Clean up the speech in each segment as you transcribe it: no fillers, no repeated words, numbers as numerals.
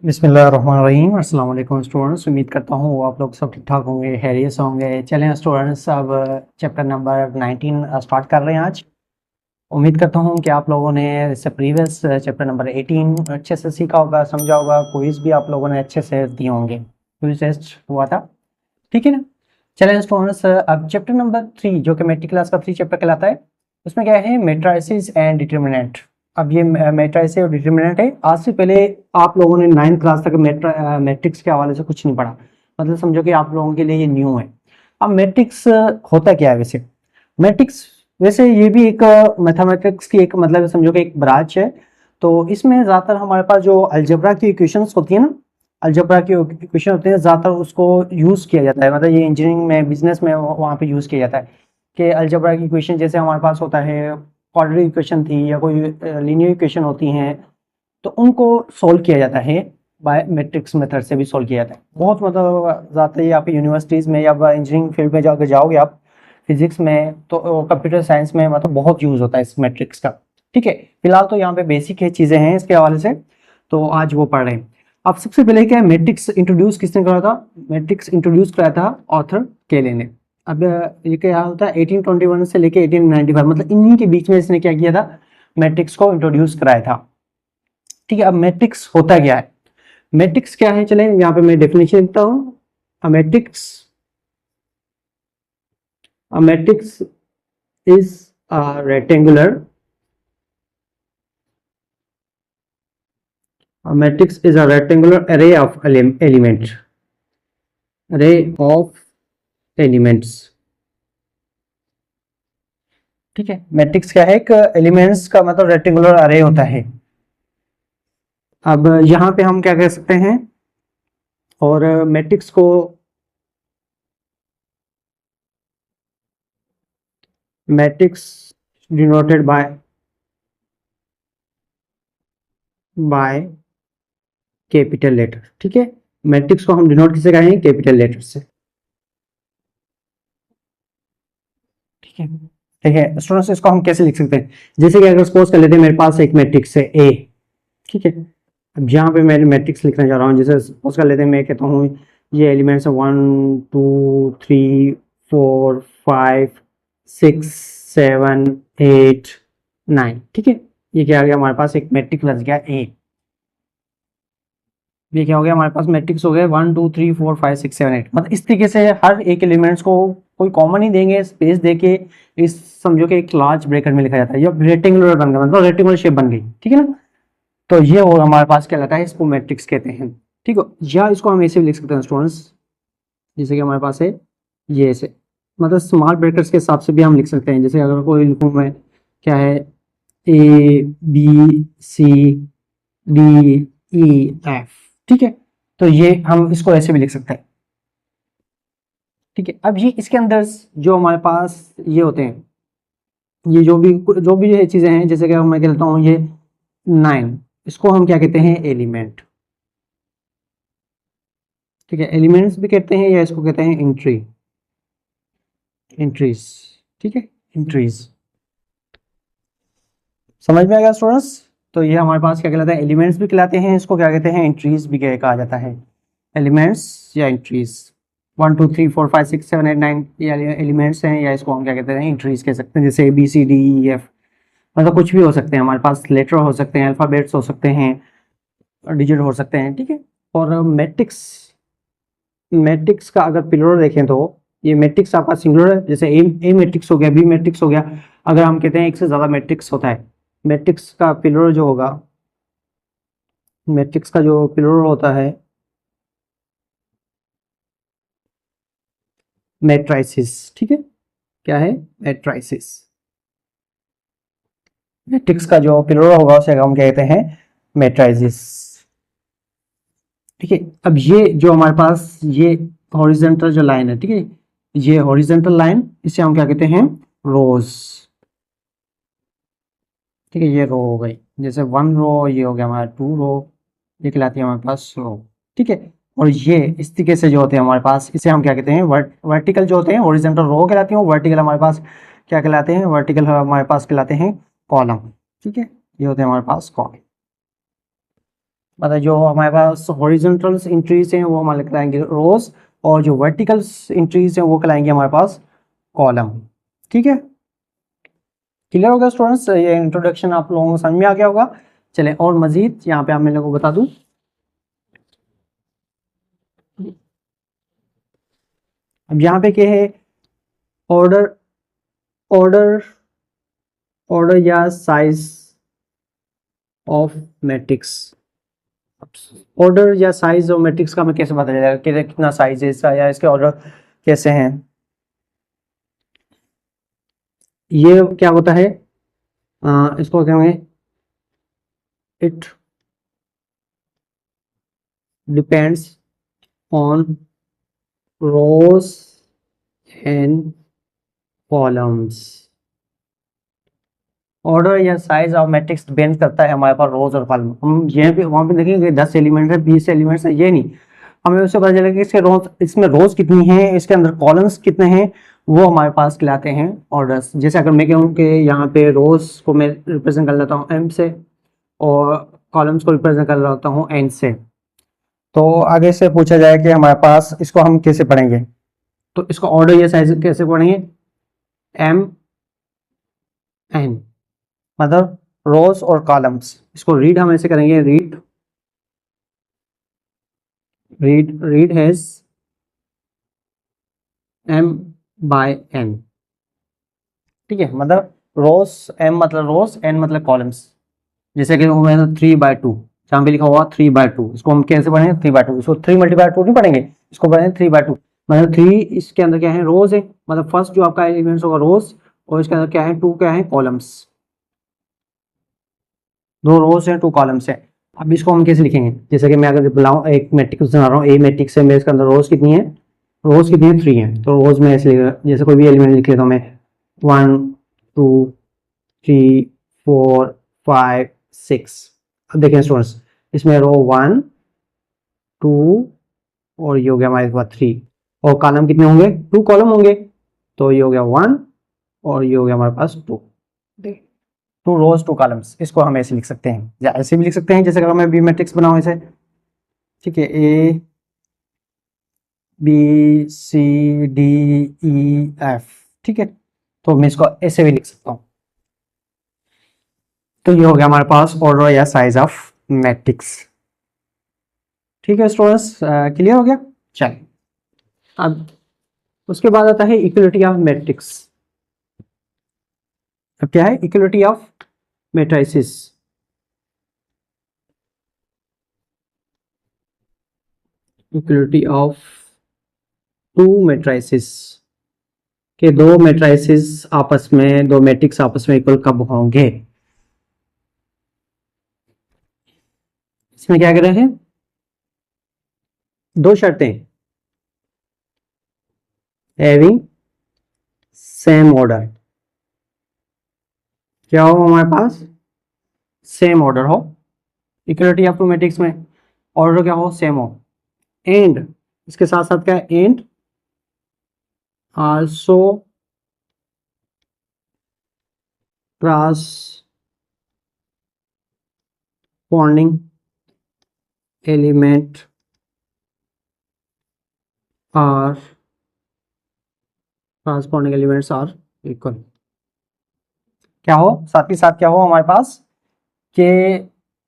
बिस्मिल्लाहिर्रहमानिर्रहीम। अस्सलाम वालेकुम स्टूडेंट्स, उम्मीद करता हूँ आप लोग सब ठीक ठाक होंगे, खैरियत से होंगे। चलें स्टूडेंट्स, अब चैप्टर नंबर 19 स्टार्ट कर रहे हैं आज। उम्मीद करता हूँ कि आप लोगों ने इससे प्रीवियस चैप्टर नंबर 18 अच्छे से सीखा होगा, समझा होगा। क्विज भी आप लोगों ने अच्छे से दिए होंगे, क्विज टेस्ट हुआ था, ठीक है ना। चलें स्टूडेंट्स, अब चैप्टर नंबर 3 जो कि मेट्रिक क्लास का 3 चैप्टर कहलाता है, उसमें क्या है, मेट्राइसिस एंड डिटर्मिनेंट। अब ये मेट्राइसिस और डिटर्मिनेंट है। आज से पहले आप लोगों ने 9th क्लास तक मैट्रिक्स के हवाले से कुछ नहीं पढ़ा, मतलब समझो कि आप लोगों के लिए ये न्यू है। अब मैट्रिक्स होता क्या है वैसे? मैट्रिक्स वैसे ये भी एक मैथमेटिक्स की एक, मतलब समझो कि एक ब्रांच है। तो इसमें ज़्यादातर हमारे पास जो अलजेब्रा की इक्वेशंस होती है ना, अलजेब्रा की इक्वेशन होते हैं, ज़्यादातर उसको यूज़ किया जाता है। मतलब ये इंजीनियरिंग में, बिजनेस में वहाँ पे यूज़ किया जाता है कि अलजेब्रा की इक्वेशन जैसे हमारे पास होता है, क्वाड्रेटिक इक्वेशन थी या कोई लीनियर इक्वेशन होती हैं, तो उनको सोल्व किया जाता है बाय मैट्रिक्स मेथड से भी सोल्व किया जाता है। बहुत मतलब ज़्यादातर ये आप यूनिवर्सिटीज़ में या इंजीनियरिंग फील्ड में जाकर जाओगे आप, फिजिक्स में तो कंप्यूटर साइंस में, मतलब बहुत यूज़ होता है इस मैट्रिक्स का, ठीक है। फिलहाल तो यहाँ पे बेसिक है चीज़ें हैं इसके हवाले से, तो आज वो पढ़ रहे हैं। अब सबसे पहले क्या है, मैट्रिक्स इंट्रोड्यूस किसने करा था? मैट्रिक्स इंट्रोड्यूस कराया था ऑथर केले ने। अब ये क्या होता है, 1821 से लेके 1895, मतलब इन्हीं के बीच में इसने क्या किया था, मैट्रिक्स को इंट्रोड्यूस कराया था, ठीक है। अब मैट्रिक्स होता क्या है? मैट्रिक्स क्या है, चले यहाँ पे मैं डेफिनेशन लिखता हूँ। A matrix is a rectangular, a matrix is a rectangular array of elements, ठीक है। मैट्रिक्स क्या है, एक एलिमेंट्स का मतलब रेक्टेंगुलर अरे होता है। अब यहाँ पे हम क्या कह सकते हैं, और मैट्रिक्स को matrix denoted by capital letter, ठीक है। मैट्रिक्स को हम डिनोट किससे करेंगे? कैपिटल लेटर से, ठीक है। ठीक है स्टूडेंट्स, इसको हम कैसे लिख सकते हैं? जैसे कि अगर सपोज कर लेते हैं मेरे पास एक मैट्रिक्स है ए, ठीक है। अब यहाँ पे मैं मैट्रिक्स लिखना चाह रहा हूँ, जैसे सपोज कर लेते हैं मैं कहता हूँ ये एलिमेंट्स है 1 2 3 4 5 6 7 8 9, ठीक है। ये क्या आ गया हमारे पास, एक मैट्रिक्स बच गया ए। ये क्या हो गया हमारे पास, मैट्रिक्स हो गया 1 2 3 4 5 6 7 8। मतलब इस तरीके से हर एक एलिमेंट्स को कोई कॉमन ही देंगे, स्पेस देके इस समझो कि एक लार्ज ब्रैकेट में लिखा जाता है। ये रेक्टेंगुलर बन गया, मतलब रेक्टेंगुलर शेप बन गई, ठीक है ना। तो ये और हमारे पास क्या कहलाता है, इसको मैट्रिक्स कहते हैं, ठीक है। या इसको हम ऐसे भी लिख सकते हैं स्टूडेंट्स, जैसे कि हमारे पास है ये ऐसे, मतलब स्मॉल ब्रैकेट्स के हिसाब से भी हम लिख सकते हैं। जैसे अगर कोई लिखूँ मैं, क्या है, A B C D E F, ठीक है। तो ये हम इसको ऐसे भी लिख सकते हैं, ठीक है। अब ये इसके अंदर जो हमारे पास ये होते हैं, ये जो भी ये चीजें हैं, जैसे कि मैं कहता हूँ ये 9, इसको हम क्या कहते हैं, एलिमेंट, ठीक है। एलिमेंट्स भी कहते हैं, या इसको कहते हैं एंट्रीज, ठीक है, एंट्रीज। समझ में आ गया स्टूडेंट्स? तो ये हमारे पास क्या कहलाता है, एलिमेंट्स भी कहलाते हैं, इसको क्या कहते हैं, एंट्रीज भी कहा जाता है। एलिमेंट्स या एंट्रीज, 1 2 3 4 5 6 7 8 9 ये एलिमेंट्स हैं, या इसको हम क्या कहते हैं, एंट्रीज कह सकते हैं। जैसे B C D E F, मतलब कुछ भी हो सकते हैं हमारे पास, लेटर हो सकते हैं, अल्फाबेट्स हो सकते हैं, डिजिट हो सकते हैं, ठीक है। और मैट्रिक्स का अगर प्लुरल देखें तो ये मैट्रिक्स आपका सिंगुलर है, जैसे ए मैट्रिक्स हो गया, बी मैट्रिक्स हो गया। अगर हम कहते हैं एक से ज्यादा मैट्रिक्स होता है, मैट्रिक्स का प्लुरल जो होगा, मैट्रिक्स का जो प्लुरल होता है मैट्राइसिस, ठीक है। क्या है, मैट्राइसिस। मैट्रिक्स का जो प्लुरल होगा उसे हम कहते हैं मैट्राइसिस, ठीक है। अब ये जो हमारे पास ये हॉरिजॉन्टल जो लाइन है, ठीक है, ये हॉरिजॉन्टल लाइन, इसे हम क्या कहते हैं, रोज, ठीक है। ये रो हो गई, जैसे 1 रो, ये हो गया हमारा 2 रो, ये कहलाती है हमारे पास रो, ठीक है। और ये इस तरीके से जो होते हैं हमारे पास, इसे हम क्या कहते हैं, वर्टिकल जो होते हैं, हॉरिजॉन्टल रो कहलाती है, वर्टिकल हमारे पास क्या कहलाते हैं, वर्टिकल हमारे पास कहलाते हैं कॉलम, ठीक है। ये होते हैं हमारे पास कॉलम, मतलब जो हमारे पास हॉरिजॉन्टल इंट्रीज हैं वो हमारे कहलाएंगे रोज, और जो वर्टिकल इंट्रीज हैं वो कहलाएंगे हमारे पास कॉलम। ठीक है, क्लियर हो गया स्टूडेंट्स? ये इंट्रोडक्शन आप लोगों को समझ में आ गया होगा। चलें और मजीद यहाँ पे आप मैं लोगों को बता दूं, अब यहाँ पे क्या है, ऑर्डर ऑर्डर ऑर्डर या साइज ऑफ मैट्रिक्स। ऑर्डर या साइज ऑफ मैट्रिक्स का हमें कैसे पता चलेगा कि कितना साइज है इसका या इसके ऑर्डर कैसे हैं? ये क्या होता है, इसको क्या कहेंगे, it depends on rows and columns. Order या साइज ऑफ मैट्रिक्स डिपेंड करता है हमारे पास रोज और कॉलम। हम ये भी वहाँ पे देखेंगे 10 एलिमेंट है 20 एलिमेंट्स है, ये नहीं, हमें उससे पता चलेगा कि इसके रोज, इसमें रोज कितनी है, इसके अंदर कॉलम्स कितने हैं, वो हमारे पास कहलाते हैं ऑर्डर्स। जैसे अगर मैं कहूँ कि यहाँ पे रोज को मैं रिप्रेजेंट कर लेता हूँ एम से और कॉलम्स को रिप्रेजेंट कर लेता हूँ एन से, तो आगे से पूछा जाए कि हमारे पास इसको हम कैसे पढ़ेंगे, तो इसको ऑर्डर या साइज कैसे पढ़ेंगे, एम एन, मतलब रोज और कॉलम्स। इसको रीड हम ऐसे करेंगे, read has m by n. ठीक है, मतलब रोज, एम मतलब रोज, एन मतलब कॉलम्स। जैसे कि 3/2, जहाँ पे लिखा हुआ 3/2, इसको हम कैसे पढ़ेंगे 3/2, इसको 3 × 2 नहीं पढ़ेंगे, इसको पढ़ेंगे 3/2, मतलब 3 इसके अंदर क्या है, रोज है, मतलब फर्स्ट जो आपका एलिमेंट्स होगा रोज, और इसके अंदर क्या है 2 क्या है कॉलम्स, 2 रोज है 2 कॉलम्स है। अब इसको हम कैसे लिखेंगे, जैसे कि मैं अगर बुलाऊं एक मैट्रिक्स बना रहा हूँ, ए मैट्रिक्स है, मेरे इसके अंदर रोज कितनी है, रोज कितनी है 3 है, तो रोज में ऐसे जैसे कोई भी एलिमेंट लिख लेता हूँ मैं 1 2 3 4 5 6। अब देखें स्टूडेंट्स, इसमें रो 1 2 और ये हो गया हमारे पास 3, और कॉलम कितने होंगे, 2 कॉलम होंगे, तो ये हो गया 1 और ये हो गया हमारे पास 2, 2 रोज 2 कॉलम्स। इसको हम ऐसे लिख सकते हैं या ऐसे भी लिख सकते हैं, जैसे अगर मैं बी मैट्रिक्स बनाऊं ऐसे, ठीक है, A B C D E F, ठीक है, तो मैं इसको ऐसे भी लिख सकता हूँ। तो ये हो गया हमारे पास ऑर्डर या साइज ऑफ मैट्रिक्स। ठीक है स्टूडेंट्स, क्लियर हो गया? चलिए अब उसके बाद आता है इक्वलिटी ऑफ मैट्रिक्स। अब क्या है, equality of matrices. Equality of 2 matrices, के 2 मैट्रिसेस आपस में, 2 मैट्रिक्स आपस में इक्वल कब होंगे? इसमें क्या कर रहे हैं, 2 शर्तें, हैविंग सेम ऑर्डर, क्या हो हमारे पास, सेम ऑर्डर हो, इक्वलिटी ऑफ 2 मैट्रिक्स में ऑर्डर क्या हो, सेम हो, एंड इसके साथ साथ क्या है, and also corresponding element are corresponding elements are equal. क्या हो, साथ ही साथ क्या हो हमारे पास कि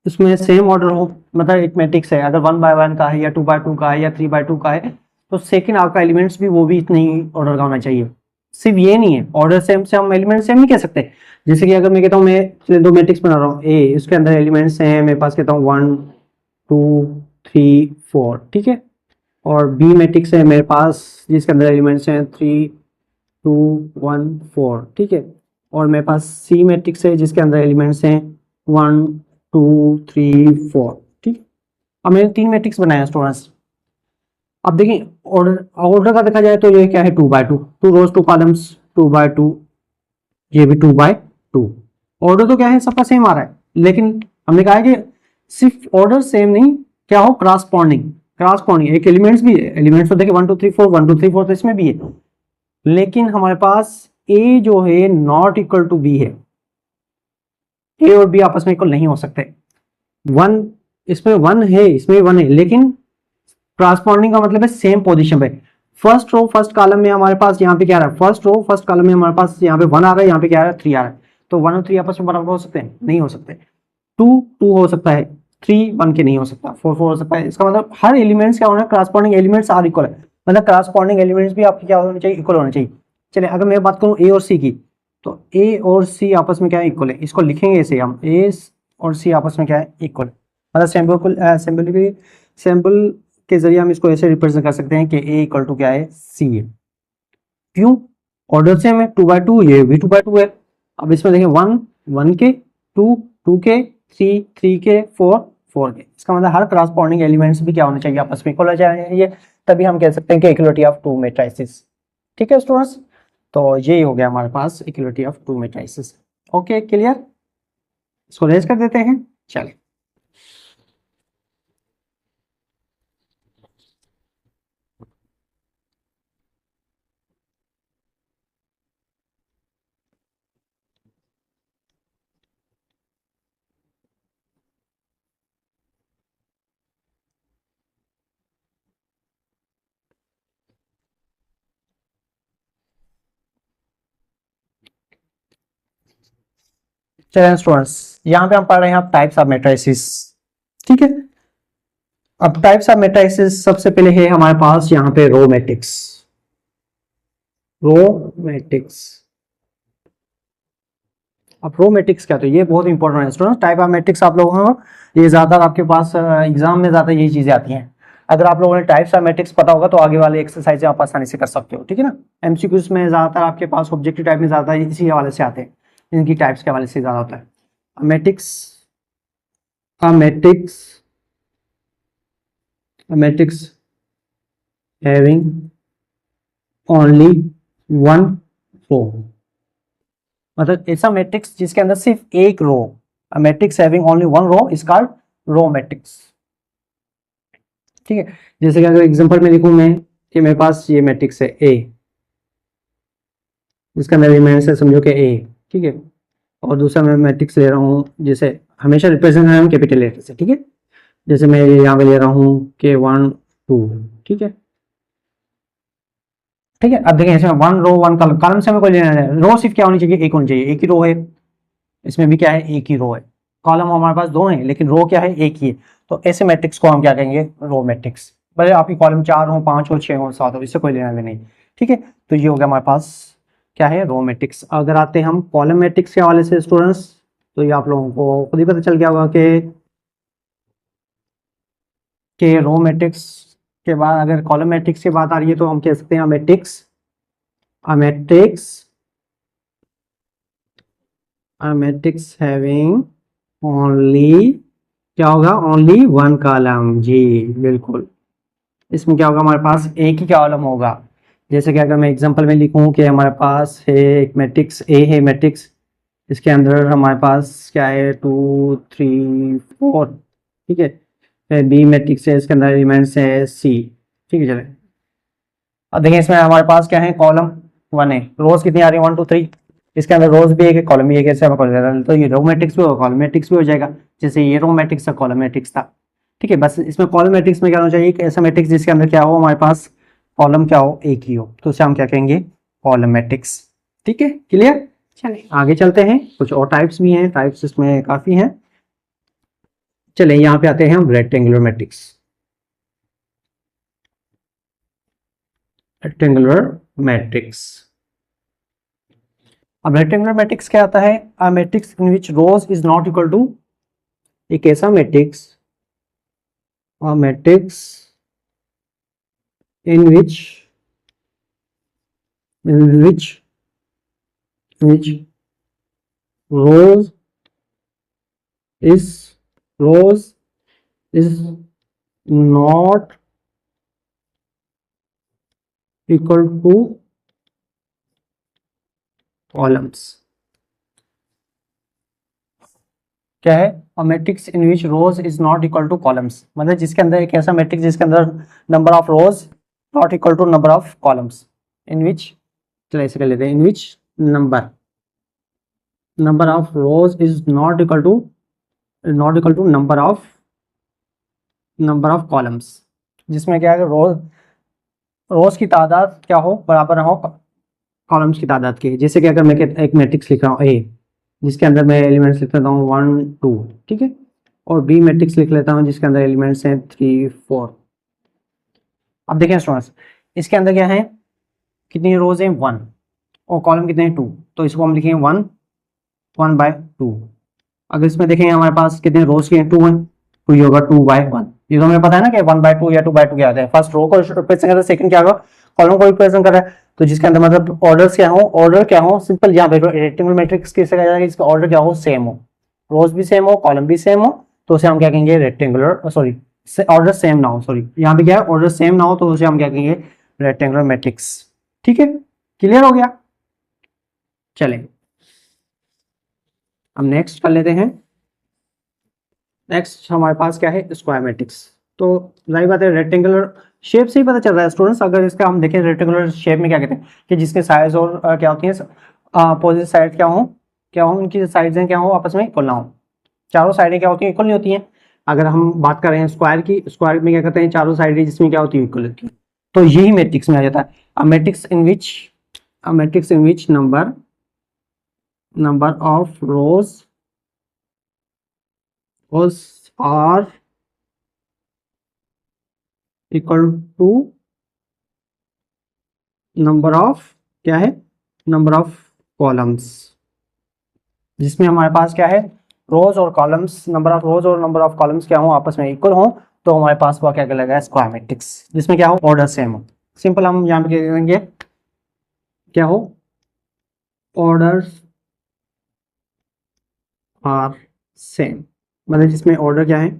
इसमें सेम ऑर्डर हो, मतलब एक मैट्रिक्स है, अगर 1/1 का है या 2/2 का है या 3/2 का है, तो सेकंड आपका एलिमेंट्स भी वो भी इतने ही ऑर्डर का होना चाहिए। सिर्फ ये नहीं है, ऑर्डर सेम से हम एलिमेंट सेम नहीं कह सकते। जैसे कि अगर मैं कहता हूँ, मैं 2 मैट्रिक्स बना रहा हूँ, ए उसके अंदर एलिमेंट्स हैं मेरे पास, कहता हूँ 1 2 3 4, ठीक है, और बी मैट्रिक्स है मेरे पास जिसके अंदर एलिमेंट्स हैं 3 2 1 4, ठीक है, और मेरे पास सी मैट्रिक्स है जिसके अंदर एलिमेंट्स हैं 1 2 3 4, ठीक। अब मैंने 3 मैट्रिक्स बनाया स्टूडेंट्स। अब देखिए ऑर्डर का देखा जाए तो ये क्या है, 2/2, 2 रोज 2 कॉलम्स, 2/2, ये भी 2/2। ऑर्डर तो क्या है, सबका सेम आ रहा है, लेकिन हमने कहा है कि सिर्फ ऑर्डर सेम नहीं, क्या हो, क्रॉसपॉन्डिंग एक एलिमेंट्स भी है, एलिमेंट्स तो देखिए 1 2 3 4 1 2 3 4 तो इसमें भी है, लेकिन हमारे पास ए जो है नॉट इक्वल टू बी है, ए और बी आपस में इक्वल नहीं हो सकते। 1 इसमें 1 है, इसमें 1 है, लेकिन क्रॉसपॉन्डिंग का मतलब है सेम पोजीशन पे। फर्स्ट रो फर्स्ट कॉलम में हमारे पास यहाँ पे क्या आ रहा है, फर्स्ट रो फर्स्ट कॉलम में हमारे पास यहाँ पे 1 आ रहा है, यहाँ पे क्या आ रहा है 3 आ रहा है। तो 1 और 3 आपस में बराबर हो सकते हैं? नहीं हो सकते। 2 2 हो सकता है, 3 1 के नहीं हो सकता, 4 4 हो सकता है। इसका मतलब हर एलिमेंट्स क्या होना है, क्रॉसपॉन्डिंग एलिमेंट्स आर इक्वल है, मतलब क्रॉसपॉन्डिंग एलिमेंट्स भी आपके क्या होने चाहिए, इक्वल होने चाहिए। चलिए अगर मैं बात करूँ ए और सी की, तो ए और सी आपस में क्या है, इक्वल है। इसको लिखेंगे ऐसे हम, ए और सी आपस में क्या है, इक्वल। मतलब सिंबल के जरिए हम इसको ऐसे रिप्रेजेंट कर सकते हैं कि ए इक्वल टू क्या है, सी है। क्यों? ऑर्डर सेम है, 2/2, ये भी 2/2 है। अब इसमें देखें 1 1 के, 2 2 के, 3 3 के, 4 4 के। इसका मतलब हर क्रॉसपॉन्डिंग एलिमेंट्स भी क्या होने चाहिए, आपस में इक्वल हो चाहिए, तभी हम कह सकते हैं कि इक्वलिटी ऑफ टू मैट्रिसेस। ठीक है स्टूडेंट्स, तो यही हो गया हमारे पास equality of two matrices. Okay clear, इसको रेज कर देते हैं। चलिए चलिए स्टूडेंट्स, यहाँ पे हम पढ़ रहे हैं टाइप्स ऑफ मैट्रिसेस। ठीक है, अब टाइप्स ऑफ मैट्रिसेस सबसे पहले है हमारे पास यहाँ पे रो मैट्रिक्स। रो मैट्रिक्स, अब रो मैट्रिक्स क्या, तो ये बहुत इंपॉर्टेंट है स्टूडेंट। टाइप ऑफ मैट्रिक्स आप लोगों को ये ज्यादा आपके पास एग्जाम में ज्यादा यही चीजें आती हैं। अगर आप लोगों ने टाइप्स ऑफ मैट्रिक्स पता होगा तो आगे वाले एक्सरसाइज आप आसानी से कर सकते हो। ठीक है ना, एमसीक्यूज में ज्यादातर आपके पास ऑब्जेक्टिव टाइप में ज्यादा इसी हवाले से आते हैं, इनकी टाइप्स के हवाले से ज्यादा होता है। Matrix, matrix, matrix having only one row, मतलब ऐसा मैट्रिक्स जिसके अंदर सिर्फ एक row, matrix having only one row is called row matrix. ठीक है, जैसे कि अगर एग्जांपल में लिखूं मैं कि मेरे पास ये मैट्रिक्स है ए, जिसका अंदर एलिमेंट्स है समझो कि ए, ठीक है, और दूसरा मैं मैट्रिक्स ले रहा हूँ, जैसे हमेशा रिप्रेजेंट है हम कैपिटल लेटर से। ठीक है, जैसे मैं यहाँ पे ले रहा हूँ कि 1 2, ठीक है, ठीक है। अब देखें इसमें 1 रो 1 कॉलम, कॉलम से हमें कोई लेना है, रो सिर्फ क्या होनी चाहिए, एक होनी चाहिए, एक ही रो है। इसमें भी क्या है, एक ही रो है। कॉलम हमारे पास दो हैं लेकिन रो क्या है, एक ही है। तो ऐसे मैट्रिक्स को हम क्या कहेंगे, रो मैट्रिक्स। भले आपकी कॉलम 4 हो, 5 हो, 6 हो, 7 हो, इससे कोई लेना देना नहीं। ठीक है, तो ये हो गया हमारे पास क्या है, रो मैट्रिक्स। अगर आते हैं हम कॉलम मैट्रिक्स के हवाले से स्टूडेंट्स, तो ये आप लोगों को खुद ही पता चल गया होगा कि रो मैट्रिक्स के बाद अगर कॉलम मैट्रिक्स की बात आ रही है तो हम कह सकते हैं matrix, matrix, matrix having only, क्या होगा, ओनली वन कॉलम। जी बिल्कुल, इसमें क्या होगा, हमारे पास एक ही कॉलम होगा। जैसे कि अगर मैं एग्जांपल में लिखूं कि हमारे पास है एक मैट्रिक्स ए है, मैट्रिक्स इसके अंदर हमारे पास क्या है 2 3 4, ठीक है। बी मैट्रिक्स है, इसके अंदर एलिमेंट्स है सी। ठीक है, चले अब देखिए इसमें हमारे पास क्या है, कॉलम 1 है, रोज कितनी आ रही है 1 2 3, इसके अंदर रोज भी एक है, कॉलम भी एक है, ऐसे हम कर, तो ये रो मैट्रिक्स भी होगा, कॉलम मैट्रिक्स भी हो जाएगा। जैसे ये रो मैट्रिक्स था, कॉलम मैट्रिक्स था। ठीक है, बस इसमें कॉलम मैट्रिक्स में क्या होना चाहिए, एक ऐसा मैट्रिक्स जिसके अंदर क्या हो, हमारे पास कॉलम क्या हो, एक ही हो, तो उसे हम क्या कहेंगे, कॉलम मैट्रिक्स। ठीक है, क्लियर। चलिए आगे चलते हैं, कुछ और टाइप्स भी हैं, टाइप्स इसमें काफी हैं। चलिए यहाँ पे आते हैं हम रेक्टेंगुलर मैट्रिक्स। रेक्टेंगुलर मैट्रिक्स, अब रेक्टेंगुलर मैट्रिक्स क्या आता है, a matrix in which rows is not equal to, एक ऐसा matrix, a matrix in which which rows is not equal to columns। क्या है, a matrix in which rows is not equal to columns, मतलब जिसके अंदर एक ऐसा matrix जिसके अंदर number of rows not equal to number of columns, in which, चलिए ऐसे कर लेते हैं, in which number of rows is not equal to number of number of columns, जिसमें क्या है रोज की तादाद क्या हो बराबर हो कॉलम्स की तादाद के। जैसे कि अगर मैं एक मैट्रिक्स लिख रहा हूँ ए, जिसके अंदर मैं एलिमेंट्स लिख लेता हूँ 1 2, ठीक है, और बी मैट्रिक्स लिख लेता हूँ जिसके अंदर एलिमेंट्स हैं 3 4। अब देखें स्टूडेंट्स, इसके अंदर क्या है, कितनी रोज हैं 1 और कॉलम कितने हैं 2, तो इसको हम लिखेंगे 1 1/2। अगर इसमें देखेंगे हमारे पास कितने रोज के हैं 2 1, तो ये होगा 2/1। ये तो हमें पता है ना कि 1/2 या 2/2 क्या आता है, फर्स्ट रो को रिप्रेजेंट कर रहा है, सेकंड क्या होगा कॉलम को रिप्रेजेंट कर रहा है। तो जिसके अंदर मतलब ऑर्डर क्या हो सिंपल, यहाँ पे रेक्टेंगुलर मैट्रिक्स कैसे कहा जाएगा, इसका ऑर्डर क्या हो सेम हो, रोज भी सेम हो कॉलम भी सेम हो, तो उसे हम क्या कहेंगे रेक्टेंगुलर, सॉरी ऑर्डर सेम ना हो, सॉरी यहाँ पे क्या है ऑर्डर सेम ना हो, तो उसे हम क्या कहेंगे रेक्टेंगुलर मैट्रिक्स। ठीक है, क्लियर हो गया। चलें अब नेक्स्ट कर लेते हैं। नेक्स्ट हमारे पास क्या है स्क्वायर मैट्रिक्स। तो जाहिर बात है रेक्टेंगुलर शेप से ही पता चल रहा है स्टूडेंट्स, अगर इसका हम देखें रेक्टेंगुलर शेप में क्या कहते हैं कि जिसके साइज और क्या होती है अपोजिट साइड क्या हो उनकी साइड्स क्या हो आपस में इक्वल ना हो, चारों साइडें क्या होती हैं इक्वल नहीं होती हैं। अगर हम बात कर रहे हैं स्क्वायर की, स्क्वायर में क्या कहते हैं चारों साइडें जिसमें क्या होती है इक्वल होती है, तो यही मैट्रिक्स में आ जाता है। A matrix in which number of rose are equal to number of क्या है नंबर ऑफ कॉलम्स, जिसमें हमारे पास क्या है रोज और कॉलम्स, नंबर ऑफ रोज और नंबर ऑफ कॉलम्स क्या हो आपस में इक्वल हो, तो हमारे पास वो क्या कहलाएगा स्क्वायर मैट्रिक्स, जिसमें क्या हो ऑर्डर सेम हो। सिंपल हम यहाँ पे क्या करेंगे क्या हो ऑर्डर्स आर सेम, मतलब जिसमें ऑर्डर क्या है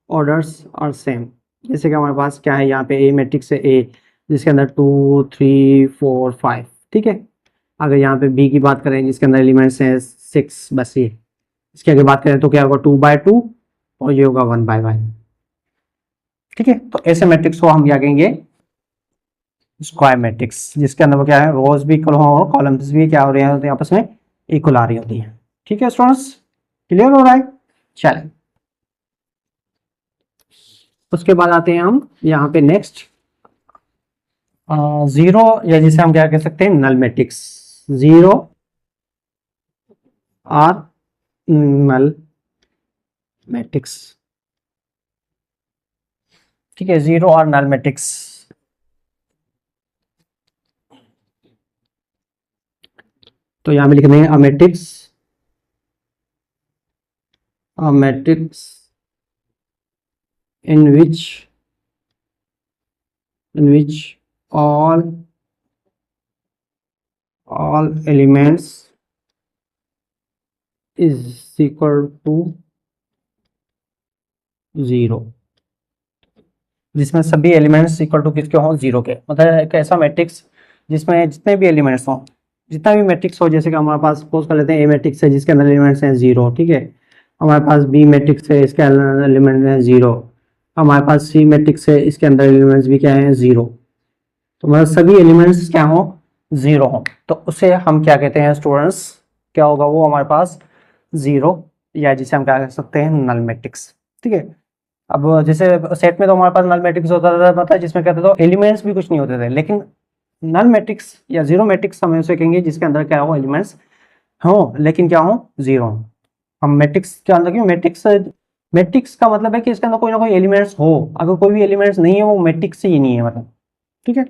ऑर्डर्स आर सेम। जैसे कि हमारे पास क्या है यहाँ पे ए मैट्रिक्स है ए, जिसके अंदर 2 3 4 5, ठीक है। अगर यहाँ पे बी की बात करें जिसके अंदर एलिमेंट्स हैं 6, बस ये इसके आगे बात करें तो क्या होगा 2/2 और ये होगा 1/1, ठीक है। तो ऐसे मैट्रिक्स को हम क्या कहेंगे स्क्वायर मैट्रिक्स, जिसके अंदर वो क्या है रोज भी इक्वल हो और कॉलम्स भी क्या हो रहे हैं आपस में इक्वल आ रही होती है। ठीक है स्टूडेंट्स, क्लियर हो रहा है। चलें उसके बाद आते हैं हम यहाँ पे नेक्स्ट जीरो, या जिसे हम क्या कह सकते हैं null matrix. Zero or null matrix, ठीक है, जीरो और नल मैट्रिक्स। तो यहां पे लिख देंगे a matrix in which all elements is equal to 0, जिसमें सभी एलिमेंट्स इक्वल टू किसके हों जीरो के, मतलब एक ऐसा मैट्रिक्स जिसमें जितने भी एलिमेंट्स हों, जितना भी मैट्रिक्स हो, जैसे कि हमारे पास सपोज कर लेते हैं ए मैट्रिक्स है जिसके अंदर एलिमेंट्स हैं 0, ठीक है। हमारे पास बी मैट्रिक्स है इसके अंदर एलिमेंट हैं 0, हमारे पास सी मैट्रिक्स है इसके अंदर एलिमेंट्स भी क्या है 0, तो मतलब सभी एलिमेंट्स क्या हो 0 हो, तो उसे हम क्या कहते हैं स्टूडेंट्स, क्या होगा वो हमारे पास 0, या जिसे हम क्या कह सकते हैं नल मैट्रिक्स। ठीक है, अब जैसे सेट में तो हमारे पास नल मैट्रिक्स होता था पता है, जिसमें कहते थे एलिमेंट्स भी कुछ नहीं होते थे, लेकिन नल मैट्रिक्स या जीरो मैट्रिक्स हम उसे कहेंगे जिसके अंदर क्या हो एलिमेंट्स हो लेकिन क्या हो 0। हम मैट्रिक्स के अंदर क्यों मैट्रिक्स का मतलब है कि इसके अंदर कोई ना कोई एलिमेंट्स हो, अगर कोई भी एलिमेंट्स नहीं है वो मैट्रिक्स ही नहीं है मतलब, ठीक है।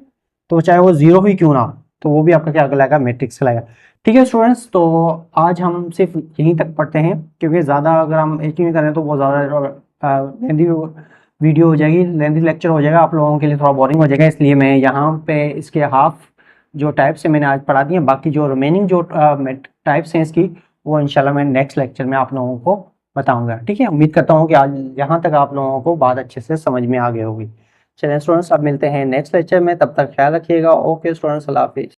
तो चाहे वो 0 ही क्यों ना, तो वो भी आपका क्या कहलाएगा मैट्रिक्स कहलाएगा। ठीक है स्टूडेंट्स, तो आज हम सिर्फ यहीं तक पढ़ते हैं, क्योंकि ज़्यादा अगर हम एक ही में करें तो बहुत ज़्यादा लेंदी वीडियो हो जाएगी, लेंदी लेक्चर हो जाएगा, आप लोगों के लिए थोड़ा बोरिंग हो जाएगा, इसलिए मैं यहाँ पे इसके हाफ जो टाइप्स है मैंने आज पढ़ा दिए, बाकी जो रिमेनिंग जो टाइप्स हैं इसकी वो इंशाल्लाह मैं नेक्स्ट लेक्चर में आप लोगों को बताऊंगा। ठीक है, उम्मीद करता हूँ कि आज यहाँ तक आप लोगों को बात अच्छे से समझ में आ गई होगी। चलिए स्टूडेंट्स, अब मिलते हैं नेक्स्ट लेक्चर में, तब तक ख्याल रखिएगा। ओके स्टूडेंट्स, अल्लाह हाफिज़।